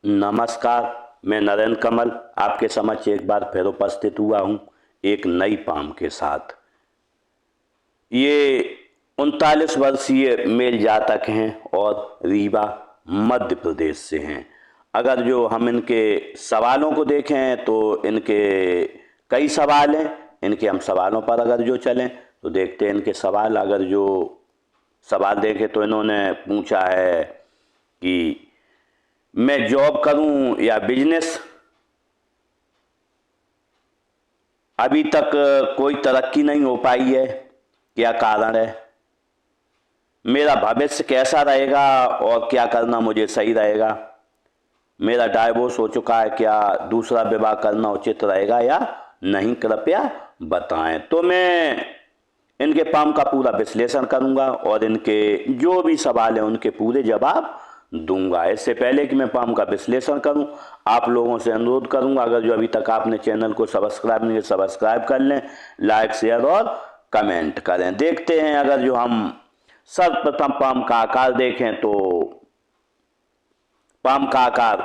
नमस्कार। मैं नरेंद्र कमल आपके समक्ष एक बार फिर उपस्थित हुआ हूँ एक नई पाम के साथ। ये 39 वर्षीय मेल जातक हैं और रीवा मध्य प्रदेश से हैं। अगर जो हम इनके सवालों को देखें तो इनके कई सवाल हैं। इनके हम सवालों पर अगर जो चलें तो देखते हैं इनके सवाल। अगर जो सवाल देखें तो इन्होंने पूछा है कि मैं जॉब करूं या बिजनेस, अभी तक कोई तरक्की नहीं हो पाई है, क्या कारण है, मेरा भविष्य कैसा रहेगा और क्या करना मुझे सही रहेगा, मेरा डाइवोर्स हो चुका है, क्या दूसरा विवाह करना उचित रहेगा या नहीं, कृपया बताएं। तो मैं इनके पाम का पूरा विश्लेषण करूंगा और इनके जो भी सवाल हैं उनके पूरे जवाब दूंगा। इससे पहले कि मैं पाम का विश्लेषण करूं, आप लोगों से अनुरोध करूंगा, अगर जो अभी तक आपने चैनल को सब्सक्राइब नहीं किया सब्सक्राइब कर लें, लाइक शेयर और कमेंट करें। देखते हैं, अगर जो हम सर्वप्रथम पाम का आकार देखें तो पाम का आकार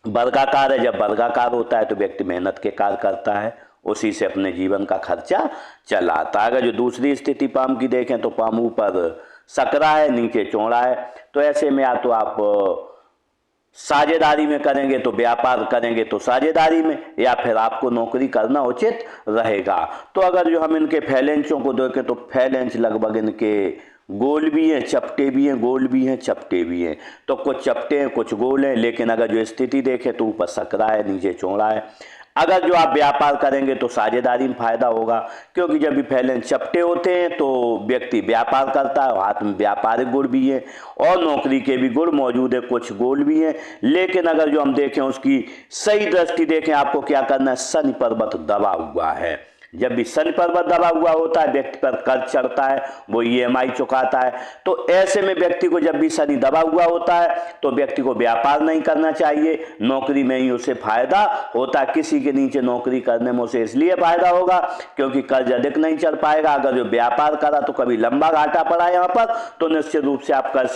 वर्गाकार है। जब वर्गाकार होता है तो व्यक्ति मेहनत के कार्य करता है, उसी से अपने जीवन का खर्चा चलाता है। अगर जो दूसरी स्थिति पाम की देखें तो पाम ऊपर सकरा है, नीचे चौड़ा है। तो ऐसे में या तो आप साझेदारी में करेंगे तो व्यापार करेंगे तो साझेदारी में, या फिर आपको नौकरी करना उचित रहेगा। तो अगर जो हम इनके फैलेंचों को देखें तो फैलेंच लगभग इनके गोल भी हैं, चपटे भी हैं, गोल भी हैं, चपटे भी हैं। तो कुछ चपटे हैं कुछ गोल हैं, लेकिन अगर जो स्थिति देखें तो ऊपर सकरा है नीचे चौड़ा है। अगर जो आप व्यापार करेंगे तो साझेदारी में फायदा होगा, क्योंकि जब भी फैलेंस चपटे होते हैं तो व्यक्ति व्यापार करता है, हाथ में व्यापारिक गुण भी है और नौकरी के भी गुण मौजूद है, कुछ गोल भी हैं। लेकिन अगर जो हम देखें उसकी सही दृष्टि देखें, आपको क्या करना है, शनि पर्वत दबा हुआ है। जब भी शनि पर्वत दबा हुआ होता है व्यक्ति पर कर्ज चढ़ता है, वो ईएमआई चुकाता है। तो ऐसे में व्यक्ति को जब भी शनि दबा हुआ होता है तो व्यक्ति को व्यापार नहीं करना चाहिए, नौकरी में ही उसे फायदा होता है। किसी के नीचे नौकरी करने में उसे इसलिए फायदा होगा क्योंकि कर्ज अधिक नहीं चढ़ पाएगा। अगर जो व्यापार करा तो कभी लंबा घाटा पड़ा यहाँ पर तो निश्चित रूप से आप कर्ज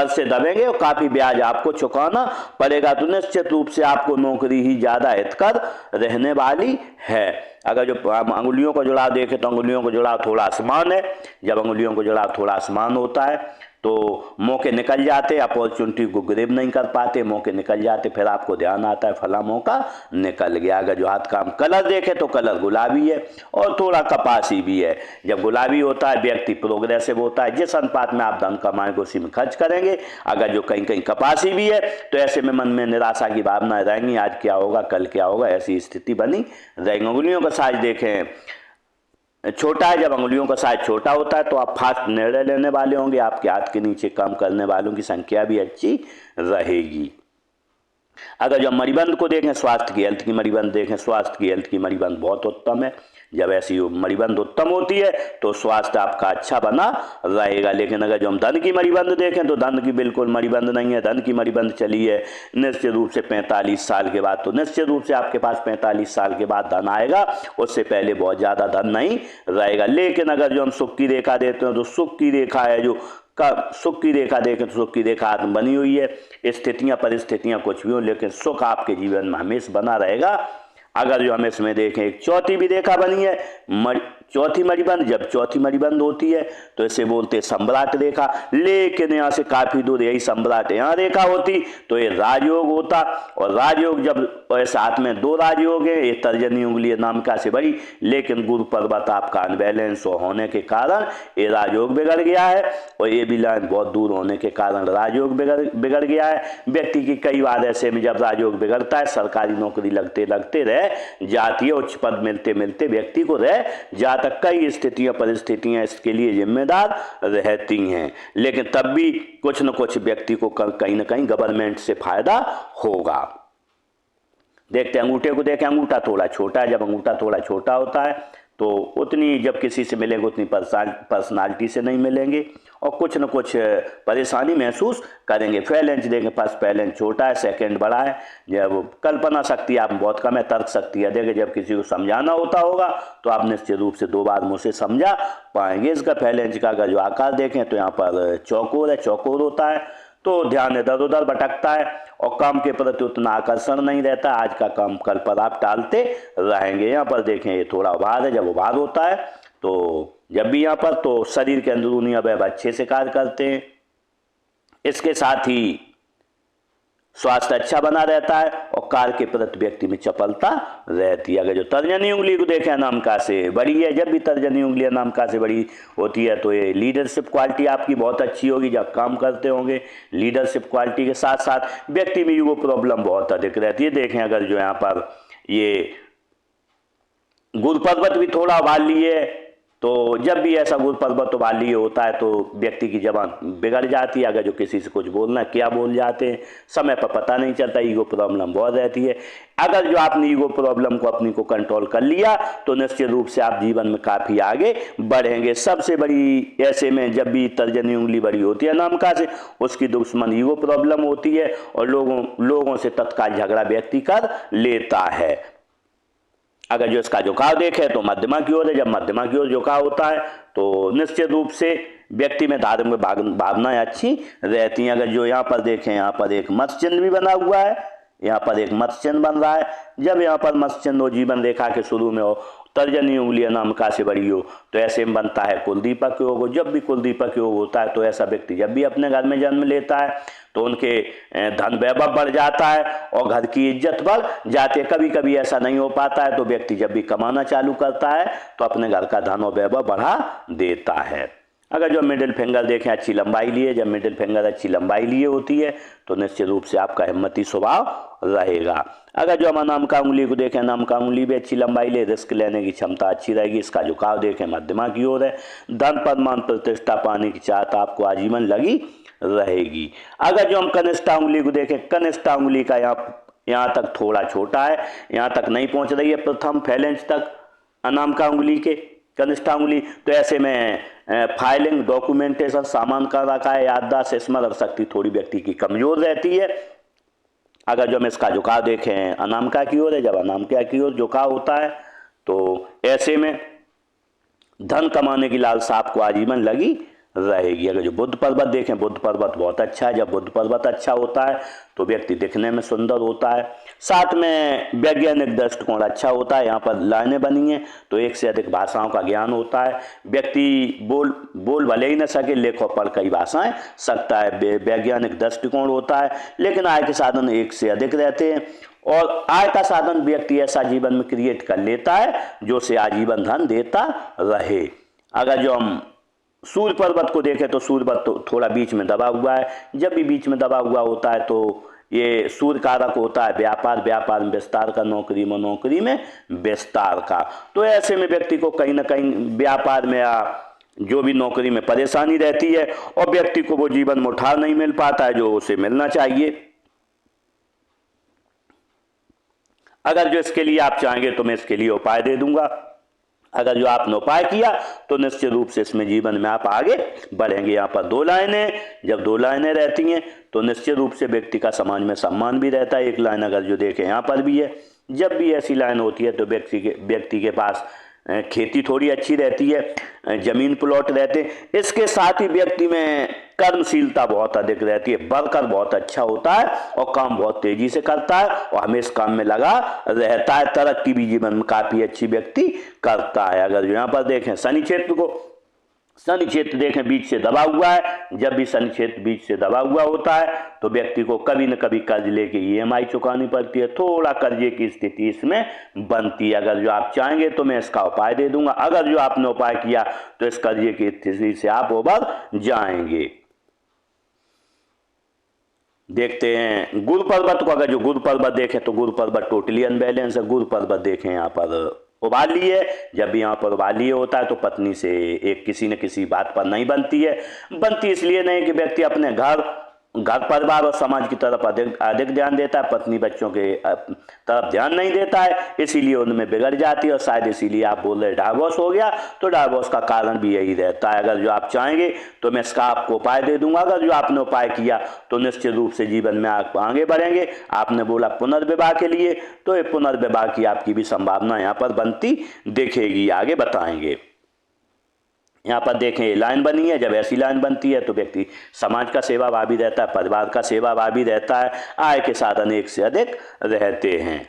से दबेंगे और काफी ब्याज आपको चुकाना पड़ेगा। तो निश्चित रूप से आपको नौकरी ही ज्यादा हितकर रहने वाली है। अगर जो अंगुलियों का जुड़ाव देखें तो अंगुलियों का जुड़ाव थोड़ा आसमान है। जब अंगुलियों का जुड़ाव थोड़ा आसमान होता है तो मौके निकल जाते, अपॉर्चुनिटी को ग्रैब नहीं कर पाते, मौके निकल जाते, फिर आपको ध्यान आता है फला मौका निकल गया। अगर जो हाथ का कलर देखें तो कलर गुलाबी है और थोड़ा कपासी भी है। जब गुलाबी होता है व्यक्ति प्रोग्रेसिव होता है, जिस अनुपात में आप धन कमाएंगे उसी में खर्च करेंगे। अगर जो कहीं कहीं कपासी भी है तो ऐसे में मन में निराशा की भावनाएं रहेंगी, आज क्या होगा कल क्या होगा, ऐसी स्थिति बनी रहेगी। अंगुलियों का साइज देखें छोटा है। जब अंगुलियों का साइज छोटा होता है तो आप फास्ट निर्णय लेने वाले होंगे, आपके हाथ के नीचे काम करने वालों की संख्या भी अच्छी रहेगी। अगर जब मणिबंध को देखें, स्वास्थ्य की हेल्थ की मणिबंध देखें, स्वास्थ्य की हेल्थ की मणिबंध बहुत उत्तम है। जब ऐसी मणिबंध उत्तम होती है तो स्वास्थ्य आपका अच्छा बना रहेगा। लेकिन अगर जो हम धन की मणिबंध देखें तो धन की बिल्कुल मणिबंध नहीं है। धन की मणिबंध चली है निश्चित रूप से 45 साल के बाद। तो निश्चित रूप से आपके पास 45 साल के बाद धन आएगा, उससे पहले बहुत ज़्यादा धन नहीं रहेगा। लेकिन अगर जो हम सुख की रेखा देते हैं तो सुख की रेखा है जो सुख की रेखा देखें तो सुख की रेखा आत्म बनी हुई है। स्थितियां परिस्थितियां कुछ भी हो लेकिन सुख आपके जीवन में हमेशा बना रहेगा। अगर जो हम इसमें देखें एक चौथी भी रेखा बनी है, चौथी मणिबंध। जब चौथी मणिबंध होती है तो इसे बोलते हैं सम्राट रेखा। लेकिन यहाँ से काफी दूर यही सम्राट यहाँ रेखा होती तो ये राजयोग होता। और राजयोग जब ऐसे हाथ में दो राजयोग है, ये तर्जनी उंगली नाम का से बड़ी, लेकिन गुरु पर्वत आपका अनबैलेंस होने के कारण ये राजयोग बिगड़ गया है और ये भी लाइन बहुत दूर होने के कारण राजयोग बिगड़ गया है। व्यक्ति की कई बार ऐसे में जब राजयोग बिगड़ता है सरकारी नौकरी लगते लगते रह जाती है, उच्च पद मिलते मिलते व्यक्ति को रह जाता। कई स्थितियां परिस्थितियां इसके लिए जिम्मेदार रहती हैं, लेकिन तब भी कुछ न कुछ व्यक्ति को कहीं ना कहीं गवर्नमेंट से फायदा होगा। देखते हैं अंगूठे को देखें, अंगूठा थोड़ा छोटा है। जब अंगूठा थोड़ा छोटा होता है तो उतनी जब किसी से मिलेंगे उतनी पर्सनालिटी से नहीं मिलेंगे और कुछ न कुछ परेशानी महसूस करेंगे। फैलेंस देंगे, फर्स्ट फैलेंस छोटा है, सेकंड बड़ा है। जब कल्पना शक्ति आप बहुत कम है, तर्क शक्ति अधिक है। जब किसी को समझाना होता होगा तो आप निश्चित रूप से 2 बार मुझसे समझा पाएंगे। इसका फैलेंस का अगर जो आकार देखें तो यहाँ पर चौकोर है, चौकोर होता है। तो ध्यान इधर उधर भटकता है और काम के प्रति उतना आकर्षण नहीं रहता। आज का काम कल पर आप टालते रहेंगे। यहाँ पर देखें ये थोड़ा उभार है, जब उभार होता है तो जब भी यहाँ पर तो शरीर के अंदरूनी अवयव अच्छे से कार्य करते हैं। इसके साथ ही स्वास्थ्य अच्छा बना रहता है और कार्य के प्रति व्यक्ति में चपलता रहती है। अगर जो तर्जनी उंगली को देखें अनामिका से बड़ी है, जब भी तर्जनी उंगली अनामिका से बड़ी होती है तो ये लीडरशिप क्वालिटी आपकी बहुत अच्छी होगी। जब काम करते होंगे लीडरशिप क्वालिटी के साथ साथ व्यक्ति में ईगो प्रॉब्लम बहुत अधिक रहती है। देखें अगर जो यहाँ पर ये गुरु पर्वत भी थोड़ा उभार लिए तो जब भी ऐसा गुरु पर्वत उभार लिए होता है तो व्यक्ति की जबान बिगड़ जाती है। अगर जो किसी से कुछ बोलना क्या बोल जाते हैं, समय पर पता नहीं चलता, ईगो प्रॉब्लम बहुत रहती है। अगर जो आपने ईगो प्रॉब्लम को अपनी को कंट्रोल कर लिया तो निश्चित रूप से आप जीवन में काफ़ी आगे बढ़ेंगे। सबसे बड़ी ऐसे में जब भी तर्जनी उंगली बड़ी होती है अनामिका से, उसकी दुश्मन ईगो प्रॉब्लम होती है और लोगों से तत्काल झगड़ा व्यक्ति कर लेता है। अगर जो इसका झुकाव देखें तो मध्यमा की ओर है। जब मध्यमा की ओर झुकाव होता है तो निश्चित रूप से व्यक्ति में धार्मिक भावनाएं अच्छी रहती हैं। अगर जो यहाँ पर देखें, यहाँ पर एक मत्स्य चिन्ह भी बना हुआ है, यहाँ पर एक मत्स्य चिन्ह बन रहा है। जब यहाँ पर मत्स्य चिन्ह जीवन रेखा के शुरू में हो, तर्जनी उंगली अनामिका से बड़ी हो तो ऐसे में बनता है कुलदीपक योग। जब भी कुलदीपक योग होता है तो ऐसा व्यक्ति जब भी अपने घर में जन्म लेता है तो उनके धन वैभव बढ़ जाता है और घर की इज्जत बढ़ जाती है। कभी कभी ऐसा नहीं हो पाता है तो व्यक्ति जब भी कमाना चालू करता है तो अपने घर का धन और वैभव बढ़ा देता है। अगर जो मिडिल फिंगर देखें अच्छी लंबाई लिए, जब मिडिल फिंगर अच्छी लंबाई लिए होती है तो निश्चित रूप से आपका हिम्मती स्वभाव रहेगा। अगर जो हम अनामिका उंगली को देखें, अनामिका उंगली भी अच्छी लंबाई ले, रिस्क लेने की क्षमता अच्छी रहेगी। इसका झुकाव देखें मध्यमा की ओर है। धन पद मान प्रतिष्ठा पाने की चाहत आपको आजीवन लगी रहेगी। अगर जो हम कनिष्ठा उंगली को देखें, कनिष्ठा उंगली का यहाँ तक थोड़ा छोटा है, यहाँ तक नहीं पहुँच रही है प्रथम फैलेंज तक अनामिका उंगली के कनिष्ठा उंगली। तो ऐसे में फाइलिंग, डॉक्यूमेंटेशन, सामान का रखा है, याददाश्त, स्मरण शक्ति थोड़ी व्यक्ति की कमजोर रहती है। अगर जो हम इसका झुकाव देखें अनामिका की ओर है, जब अनामिका की ओर झुकाव होता है तो ऐसे में धन कमाने की लालसा आपको आजीवन लगी रहेगी। अगर जो बुध पर्वत देखें, बुध पर्वत बहुत अच्छा है। जब बुध पर्वत अच्छा होता है तो व्यक्ति दिखने में सुंदर होता है, साथ में वैज्ञानिक दृष्टिकोण अच्छा होता है। यहाँ पर लाइनें बनी हैं तो एक से अधिक भाषाओं का ज्ञान होता है। व्यक्ति बोल भले ही न सके, लेख और पढ़ कई भाषाएं सकता है। वैज्ञानिक दृष्टिकोण होता है, लेकिन आय के साधन एक से अधिक रहते हैं और आय का साधन व्यक्ति ऐसा जीवन में क्रिएट कर लेता है जो से आजीवन धन देता रहे। अगर जो हम सूर्य पर्वत को देखें तो सूर्य पर्वत तो थोड़ा बीच में दबा हुआ है। जब भी बीच में दबा हुआ होता है तो ये सूर्य कारक होता है व्यापार, व्यापार में विस्तार का, नौकरी में नौकरी में विस्तार का। तो ऐसे में व्यक्ति को कहीं ना कहीं व्यापार में या जो भी नौकरी में परेशानी रहती है और व्यक्ति को वो जीवन में उठाव नहीं मिल पाता है जो उसे मिलना चाहिए। अगर जो इसके लिए आप चाहेंगे तो मैं इसके लिए उपाय दे दूंगा। अगर जो आपने उपाय किया तो निश्चित रूप से इसमें जीवन में आप आगे बढ़ेंगे। यहाँ पर दो लाइनें, जब दो लाइनें रहती हैं तो निश्चित रूप से व्यक्ति का समाज में सम्मान भी रहता है। एक लाइन अगर जो देखें यहाँ पर भी है, जब भी ऐसी लाइन होती है तो व्यक्ति के पास खेती थोड़ी अच्छी रहती है, जमीन प्लॉट रहते हैं। इसके साथ ही व्यक्ति में कर्मशीलता बहुत अधिक रहती है, वर्कर बहुत अच्छा होता है और काम बहुत तेजी से करता है और हमेशा काम में लगा रहता है। तरक्की भी जीवन में काफी अच्छी व्यक्ति करता है। अगर यहाँ पर देखें शनि क्षेत्र को, शनि क्षेत्र देखें बीच से दबा हुआ है। जब भी शनि क्षेत्र बीच से दबा हुआ होता है तो व्यक्ति को कभी न कभी कर्ज लेके EMI चुकानी पड़ती है, थोड़ा कर्जे की स्थिति इसमें बनती है। अगर जो आप चाहेंगे तो मैं इसका उपाय दे दूंगा। अगर जो आपने उपाय किया तो इस कर्जे की स्थिति से आप उबर जाएंगे। देखते हैं गुरु पर्वत को। अगर जो गुरु पर्वत देखें तो गुरु पर्वत टोटली अनबैलेंस है। गुरु पर्वत देखें यहाँ पर उबाल लिए, जब भी यहाँ पर उबाल लिए होता है तो पत्नी से एक किसी न किसी बात पर नहीं बनती है। बनती इसलिए नहीं कि व्यक्ति अपने घर परिवार और समाज की तरफ अधिक ध्यान देता है, पत्नी बच्चों के तरफ ध्यान नहीं देता है, इसीलिए उनमें बिगड़ जाती है। और शायद इसीलिए आप बोल रहे डाइवोर्स हो गया, तो डाइवोर्स का कारण भी यही रहता है। अगर जो आप चाहेंगे तो मैं इसका आपको उपाय दे दूंगा। अगर जो आपने उपाय किया तो निश्चित रूप से जीवन में आप आगे बढ़ेंगे। आपने बोला पुनर्विवाह के लिए, तो ये पुनर्विवाह की आपकी भी संभावना यहाँ पर बनती दिखेगी, आगे बताएंगे। यहाँ पर देखें ये लाइन बनी है, जब ऐसी लाइन बनती है तो व्यक्ति समाज का सेवाभावी रहता है, परिवार का सेवाभावी रहता है, आय के साधन एक से अधिक रहते हैं।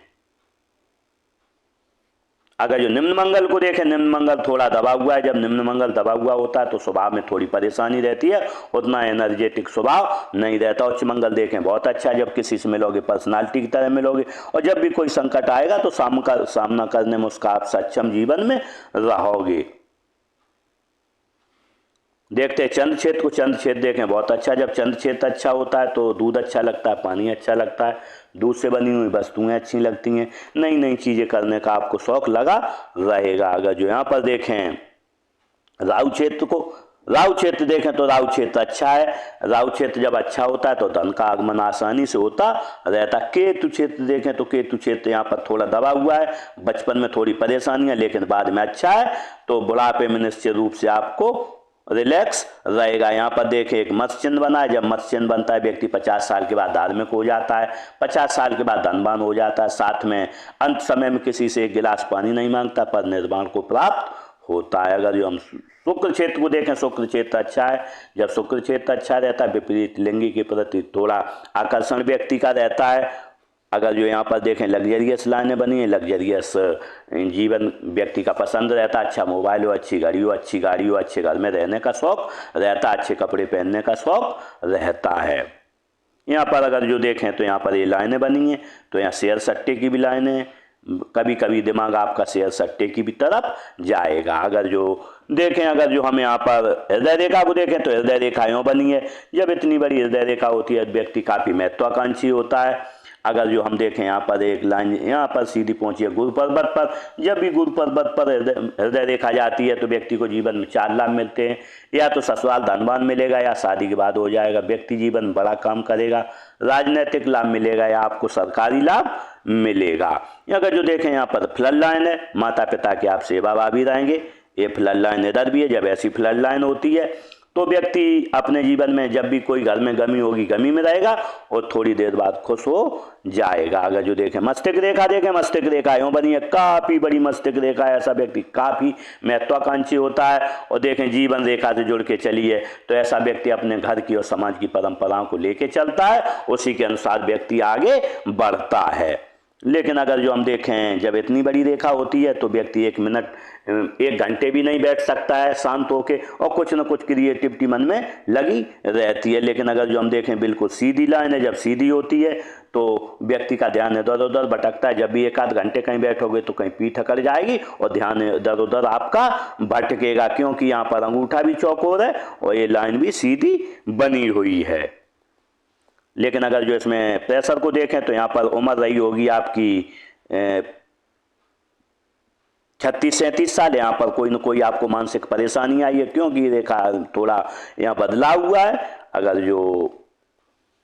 अगर जो निम्न मंगल को देखें, निम्न मंगल थोड़ा दबा हुआ है, जब निम्न मंगल दबा हुआ होता है तो स्वभाव में थोड़ी परेशानी रहती है, उतना एनर्जेटिक स्वभाव नहीं रहता। उच्च मंगल देखें बहुत अच्छा है, जब किसी से मिलोगे पर्सनालिटी की तरह मिलोगे, और जब भी कोई संकट आएगा तो सामना करने में उसका आप सक्षम जीवन में रहोगे। देखते हैं चंद्र क्षेत्र को, चंद्र क्षेत्र देखें बहुत अच्छा, जब चंद्र क्षेत्र अच्छा होता है तो दूध अच्छा लगता है, पानी अच्छा लगता है, दूध से बनी हुई वस्तुएं अच्छी लगती हैं, नई नई चीज़ें करने का आपको शौक लगा रहेगा। अगर जो यहाँ पर देखें राहु क्षेत्र को, राहु क्षेत्र देखें तो राहु क्षेत्र अच्छा है, राहु क्षेत्र जब अच्छा होता है तो धन का आगमन आसानी से होता रहता है। केतु क्षेत्र देखें तो केतु क्षेत्र यहाँ पर थोड़ा दबा हुआ है, बचपन में थोड़ी परेशानियां, लेकिन बाद में अच्छा है, तो बुढ़ापे में निश्चित रूप से आपको रिलैक्स रहेगा। यहाँ पर देखें एक मत्स्य चिन्ह बना है, जब मत्स्य चिन्ह बनता है व्यक्ति 50 साल के बाद धार्मिक हो जाता है, 50 साल के बाद धनवान हो जाता है, साथ में अंत समय में किसी से एक गिलास पानी नहीं मांगता, पर निर्वाण को प्राप्त होता है। अगर जो हम शुक्र क्षेत्र को देखें, शुक्र क्षेत्र अच्छा है, जब शुक्र क्षेत्र अच्छा रहता है विपरीत लिंगी के प्रति थोड़ा आकर्षण व्यक्ति का रहता है। अगर जो यहाँ पर देखें लग्जरियस लाइनें बनी है, लग्जरियस जीवन व्यक्ति का पसंद रहता है, अच्छा मोबाइल हो, अच्छी गाड़ी हो, अच्छी गाड़ी हो, अच्छे घर में रहने का शौक रहता है, अच्छे कपड़े पहनने का शौक रहता है। यहाँ पर अगर जो देखें तो यहाँ पर ये लाइनें बनी हैं, तो यहाँ शेयर सट्टे की भी लाइनें, कभी कभी दिमाग आपका शेयर सट्टे की भी तरफ जाएगा। अगर जो देखें, अगर जो हम यहाँ पर हृदय रेखा को देखें तो हृदय रेखा यूँ बनी है, जब इतनी बड़ी हृदय रेखा होती है व्यक्ति काफ़ी महत्वाकांक्षी होता है। अगर जो हम देखें यहाँ पर एक लाइन यहाँ पर सीधी पहुंची है गुरु पर्वत पर, जब भी गुरु पर्वत पर हृदय रेखा जाती है तो व्यक्ति को जीवन में 4 लाभ मिलते हैं, या तो ससुराल धनवान मिलेगा, या शादी के बाद हो जाएगा, व्यक्ति जीवन में बड़ा काम करेगा, राजनीतिक लाभ मिलेगा, या आपको सरकारी लाभ मिलेगा। अगर जो देखें यहाँ पर फ्लड लाइन है, माता पिता के आप सेवाभावी रहेंगे, ये फ्लड लाइन इधर भी है, जब ऐसी फ्लड लाइन होती है तो व्यक्ति अपने जीवन में जब भी कोई घर में गमी होगी गमी में रहेगा और थोड़ी देर बाद खुश हो जाएगा। अगर जो देखें मस्तिष्क रेखा देखें, मस्तिष्क रेखा यूँ बनी है, काफ़ी बड़ी मस्तिष्क रेखा है, ऐसा व्यक्ति काफ़ी महत्वाकांक्षी होता है। और देखें जीवन रेखा से जुड़ के चलिए तो ऐसा व्यक्ति अपने घर की और समाज की परंपराओं को लेके चलता है, उसी के अनुसार व्यक्ति आगे बढ़ता है। लेकिन अगर जो हम देखें जब इतनी बड़ी रेखा होती है तो व्यक्ति 1 मिनट 1 घंटे भी नहीं बैठ सकता है शांत होके, और कुछ न कुछ क्रिएटिविटी मन में लगी रहती है। लेकिन अगर जो हम देखें बिल्कुल सीधी लाइन है, जब सीधी होती है तो व्यक्ति का ध्यान इधर उधर भटकता है, जब भी 1 आध घंटे कहीं बैठोगे तो कहीं पीठ अकड़ जाएगी और ध्यान इधर उधर आपका भटकेगा, क्योंकि यहाँ पर अंगूठा भी चौकोर है और ये लाइन भी सीधी बनी हुई है। लेकिन अगर जो इसमें प्रेशर को देखें तो यहाँ पर उम्र रही होगी आपकी 36-37 साल, यहाँ पर कोई न कोई आपको मानसिक परेशानी आई है, क्योंकि रेखा थोड़ा यहाँ बदलाव हुआ है। अगर जो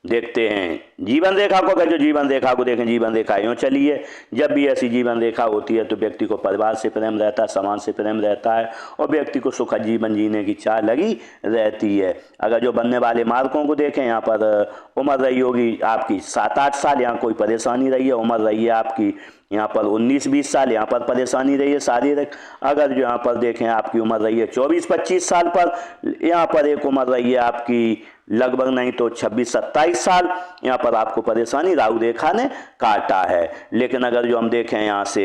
देखते हैं जीवन रेखा को, अगर जो जीवन रेखा को देखें, जीवन रेखा यूँ चली है, जब भी ऐसी जीवन रेखा होती है तो व्यक्ति को परिवार से प्रेम रहता है, समाज से प्रेम रहता है, और व्यक्ति को सुखद जीवन जीने की चाह लगी रहती है। अगर जो बनने वाले मार्कों को देखें, यहाँ पर उम्र रही होगी आपकी 7-8 साल, यहाँ कोई परेशानी रही है, उम्र रही है आपकी यहाँ पर 19-20 साल, यहाँ पर परेशानी रही है शारीरिक। अगर जो यहाँ पर देखें आपकी उम्र रही है 24-25 साल पर, यहाँ पर एक उम्र रही है आपकी लगभग नहीं तो 26-27 साल, यहाँ पर आपको परेशानी राहु रेखा ने काटा है। लेकिन अगर जो हम देखें यहाँ से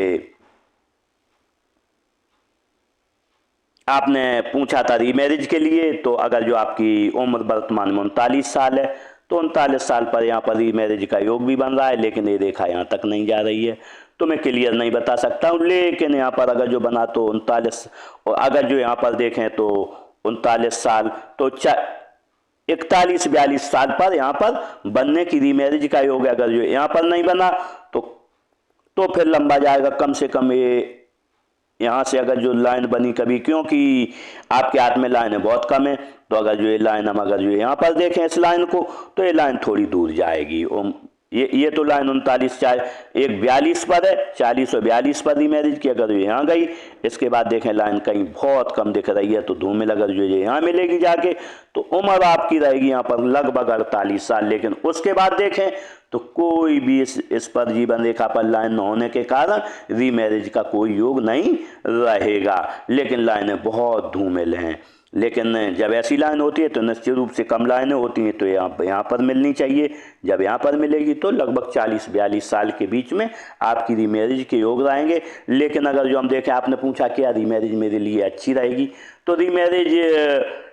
आपने पूछा था रीमैरिज के लिए, तो अगर जो आपकी उम्र वर्तमान में 39 साल है तो 39 साल पर यहाँ पर रीमैरिज का योग भी बन रहा है, लेकिन ये रेखा यहाँ तक नहीं जा रही है, तो मैं क्लियर नहीं बता सकता हूँ। लेकिन यहाँ पर अगर जो बना तो 39, और अगर जो यहाँ पर देखें तो 39 साल तो 41-42 साल पर यहाँ पर बनने की रीमैरिज का योग है। अगर जो यहाँ पर नहीं बना तो फिर लंबा जाएगा, कम से कम ये यहाँ से अगर जो लाइन बनी कभी, क्योंकि आपके हाथ में लाइन बहुत कम है, तो अगर जो ये लाइन हम अगर जो यहाँ पर देखें इस लाइन को तो ये लाइन थोड़ी दूर जाएगी, ये तो लाइन 39 एक 42 पर है, 40 और 42 पर रीमैरिज की अगर यहाँ गई, इसके बाद देखें लाइन कहीं बहुत कम दिख रही है तो धूमिल अगर जो यहाँ मिलेगी जाके तो उम्र आपकी रहेगी यहाँ पर लगभग 48 साल। लेकिन उसके बाद देखें तो कोई भी इस पर जीवन रेखा पर लाइन न होने के कारण रीमैरिज का कोई योग नहीं रहेगा। लेकिन लाइनें बहुत धूमिल हैं। लेकिन जब ऐसी लाइन होती है तो निश्चित रूप से कम लाइनें होती हैं तो यहाँ पर मिलनी चाहिए। जब यहाँ पर मिलेगी तो लगभग 40-42 साल के बीच में आपकी रीमैरिज के योग रहेंगे। लेकिन अगर जो हम देखें, आपने पूछा क्या रीमैरिज मेरे लिए अच्छी रहेगी, तो रीमैरिज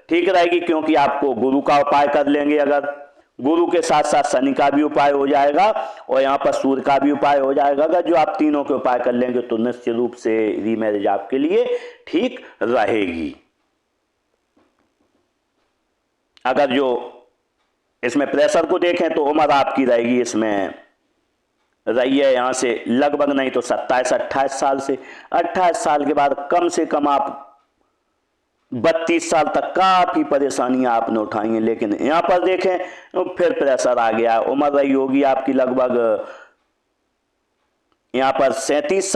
ठीक रहेगी क्योंकि आपको गुरु का उपाय कर लेंगे। अगर गुरु के साथ साथ शनि का भी उपाय हो जाएगा और यहाँ पर सूर्य का भी उपाय हो जाएगा। अगर जो आप तीनों के उपाय कर लेंगे तो निश्चित रूप से रीमैरिज आपके लिए ठीक रहेगी। अगर जो इसमें प्रेशर को देखें तो उम्र आपकी रहेगी, इसमें रही है यहाँ से लगभग नहीं तो 27-28 साल से 28 साल के बाद कम से कम आप 32 साल तक काफी परेशानियां आपने उठाई हैं। लेकिन यहाँ पर देखें तो फिर प्रेशर आ गया। उम्र रही होगी आपकी लगभग यहाँ पर 37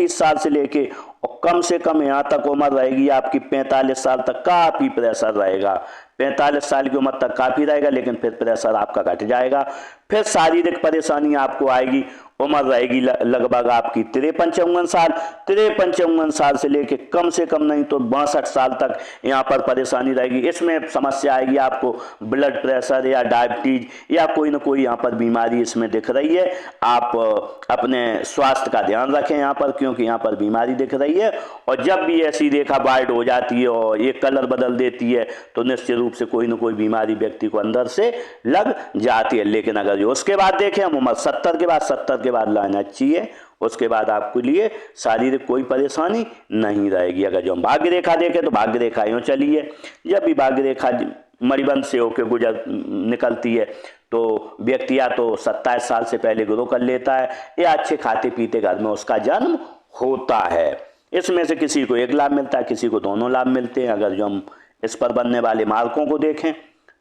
साल से लेके और कम से कम यहाँ तक उम्र रहेगी आपकी 45 साल तक काफी प्रेशर रहेगा। 45 साल की उम्र तक काफी रहेगा, लेकिन फिर प्रेशर आपका घट जाएगा। फिर शारीरिक परेशानी आपको आएगी। उम्र रहेगी लगभग आपकी 53-54 साल। 53-54 साल से लेके कम से कम नहीं तो 62 साल तक यहाँ पर परेशानी रहेगी। इसमें समस्या आएगी आपको ब्लड प्रेशर या डायबिटीज या कोई ना कोई यहाँ पर बीमारी इसमें दिख रही है। आप अपने स्वास्थ्य का ध्यान रखें यहाँ पर, क्योंकि यहाँ पर बीमारी दिख रही है। और जब भी ऐसी रेखा वाइड हो जाती है और ये कलर बदल देती है तो निश्चित रूप से कोई ना कोई बीमारी व्यक्ति को अंदर से लग जाती है। लेकिन अगर जो उसके बाद देखें हम उम्र 70 के बाद लाइन अच्छी है, उसके बाद आपके लिए शारीरिक कोई परेशानी नहीं रहेगी। अगर जो हम भाग्य रेखा देखें तो भाग्य रेखा यूँ चली है। जब भी भाग्य रेखा मणिबंध से होकर गुजर निकलती है तो व्यक्ति या तो 27 साल से पहले ग्रो कर लेता है या अच्छे खाते पीते घर में उसका जन्म होता है। इसमें से किसी को एक लाभ मिलता है, किसी को दोनों लाभ मिलते हैं। अगर जो हम इस पर बनने वाले मार्कों को देखें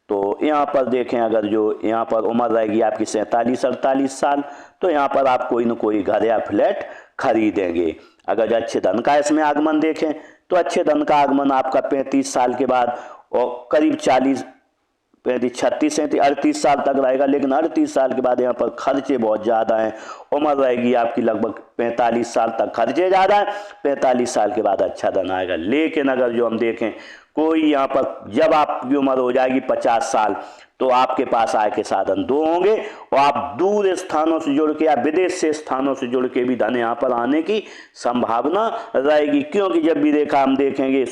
तो यहाँ पर देखें, अगर जो यहाँ पर उम्र रहेगी आपकी 47-48 साल तो यहाँ पर आप कोई न कोई घर या फ्लैट खरीदेंगे। अगर अच्छे धन का इसमें आगमन देखें तो अच्छे धन का आगमन आपका 35 साल के बाद और करीब 36-38 साल तक रहेगा। लेकिन 38 साल के बाद यहाँ पर खर्चे बहुत ज़्यादा हैं। उम्र रहेगी आपकी लगभग 45 साल तक खर्चे ज़्यादा हैं। 45 साल के बाद अच्छा धन आएगा। लेकिन अगर जो हम देखें कोई यहाँ पर जब आपकी उम्र हो जाएगी 50 साल तो आपके पास आय के साधन दो होंगे और आप दूर स्थानों से जुड़ के या विदेश से स्थानों से जुड़ के भी धन यहाँ पर आने की संभावना रहेगी। क्योंकि जब भी रेखा हम देखेंगे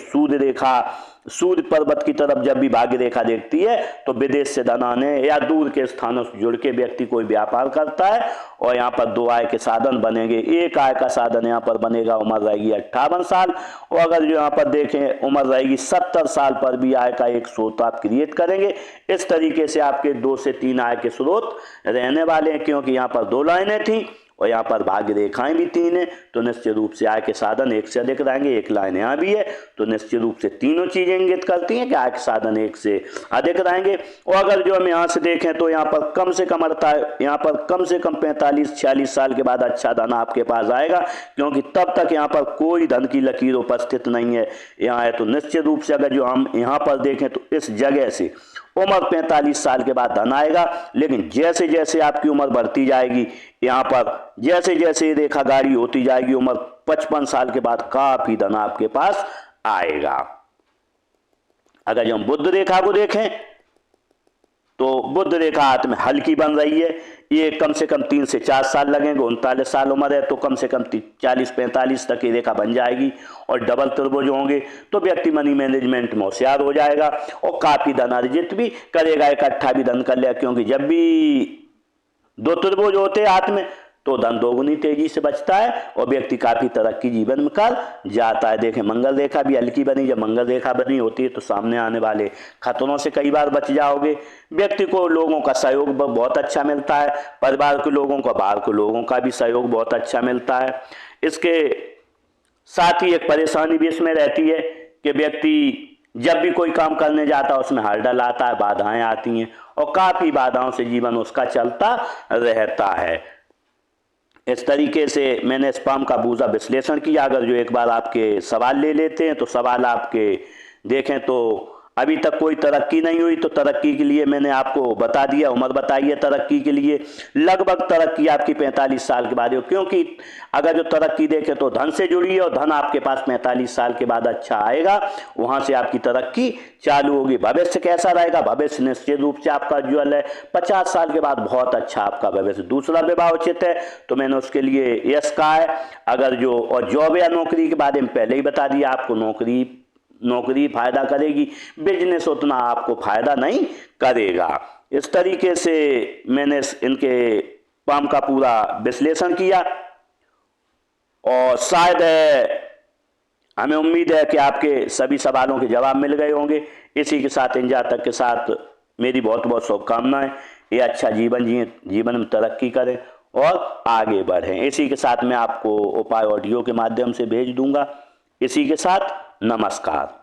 सूर्य पर्वत की तरफ जब भी भाग्य रेखा देखती है तो विदेश से धन आने या दूर के स्थानों से जुड़ के व्यक्ति कोई व्यापार करता है और यहाँ पर दो आय के साधन बनेंगे। एक आय का साधन यहाँ पर बनेगा, उम्र रहेगी 58 साल और अगर जो यहाँ पर देखें उम्र रहेगी 70 साल पर भी आय का एक स्रोत आप क्रिएट करेंगे। इस तरीके से आपके 2 से 3 आय के स्रोत रहने वाले हैं। क्योंकि यहाँ पर 2 लाइनें थी और यहाँ पर भाग्य रेखाएं भी 3 हैं तो निश्चित रूप से आय के साधन एक से अधिक रहेंगे। एक लाइन यहाँ भी है तो निश्चित रूप से तीनों चीजें इंगित करती हैं कि आय के साधन एक से अधिक रहेंगे। और अगर जो हम यहाँ से देखें तो यहाँ पर कम से कम 45-46 साल के बाद अच्छा धन आपके पास आएगा। क्योंकि तब तक यहाँ पर कोई धन की लकीर उपस्थित नहीं है यहाँ है। तो निश्चित रूप से अगर जो हम यहाँ पर देखें तो इस जगह से उम्र 45 साल के बाद धन आएगा। लेकिन जैसे जैसे आपकी उम्र बढ़ती जाएगी यहाँ पर जैसे जैसे रेखा गाढ़ी होती जाएगी उम्र 55 साल के बाद काफी धन आपके पास आएगा। अगर जो हम बुध रेखा को देखें तो बुध रेखा हाथ में हल्की बन रही है। ये कम से कम 3 से 4 साल लगेंगे। 39 साल उम्र है तो कम से कम 40-45 तक ये रेखा बन जाएगी और डबल त्रिभुज होंगे तो व्यक्ति मनी मैनेजमेंट में होशियार हो जाएगा और काफी धन अर्जित भी करेगा, इकट्ठा भी धन कर लेगा। क्योंकि जब भी 2 त्रिभुज होते हाथ में तो धन दोगुनी तेजी से बचता है और व्यक्ति काफी तरक्की जीवन में कर जाता है। देखें मंगल रेखा भी हल्की बनी। जब मंगल रेखा बनी होती है तो सामने आने वाले खतरों से कई बार बच जाओगे। व्यक्ति को लोगों का सहयोग बहुत अच्छा मिलता है। परिवार के लोगों का, बाहर के लोगों का भी सहयोग बहुत अच्छा मिलता है। इसके साथ ही एक परेशानी भी इसमें रहती है कि व्यक्ति जब भी कोई काम करने जाता है उसमें हर्डल आता है, बाधाएं आती हैं और काफ़ी बाधाओं से जीवन उसका चलता रहता है। इस तरीके से मैंने स्पर्म का बूजा विश्लेषण किया। अगर जो एक बार आपके सवाल ले लेते हैं तो सवाल आपके देखें तो अभी तक कोई तरक्की नहीं हुई, तो तरक्की के लिए मैंने आपको बता दिया, उम्र बताई है तरक्की के लिए। लगभग तरक्की आपकी 45 साल के बाद हो, क्योंकि अगर जो तरक्की देखें तो धन से जुड़ी है और धन आपके पास 45 साल के बाद अच्छा आएगा, वहां से आपकी तरक्की चालू होगी। भविष्य कैसा रहेगा? भविष्य निश्चित रूप से आपका उज्ज्वल है। 50 साल के बाद बहुत अच्छा आपका भविष्य। दूसरा विवाह उचित है, तो मैंने उसके लिए यस कहा है। अगर जो और जॉब या नौकरी के बारे में पहले ही बता दिया आपको, नौकरी फायदा करेगी, बिजनेस उतना आपको फायदा नहीं करेगा। इस तरीके से मैंने इनके स्पर्म का पूरा विश्लेषण किया और शायद हमें उम्मीद है कि आपके सभी सवालों के जवाब मिल गए होंगे। इसी के साथ इन जातक के साथ मेरी बहुत बहुत शुभकामनाएं। ये अच्छा जीवन जिए, जीवन में तरक्की करें और आगे बढ़ें। इसी के साथ मैं आपको उपाय ऑडियो के माध्यम से भेज दूंगा। इसी के साथ नमस्कार।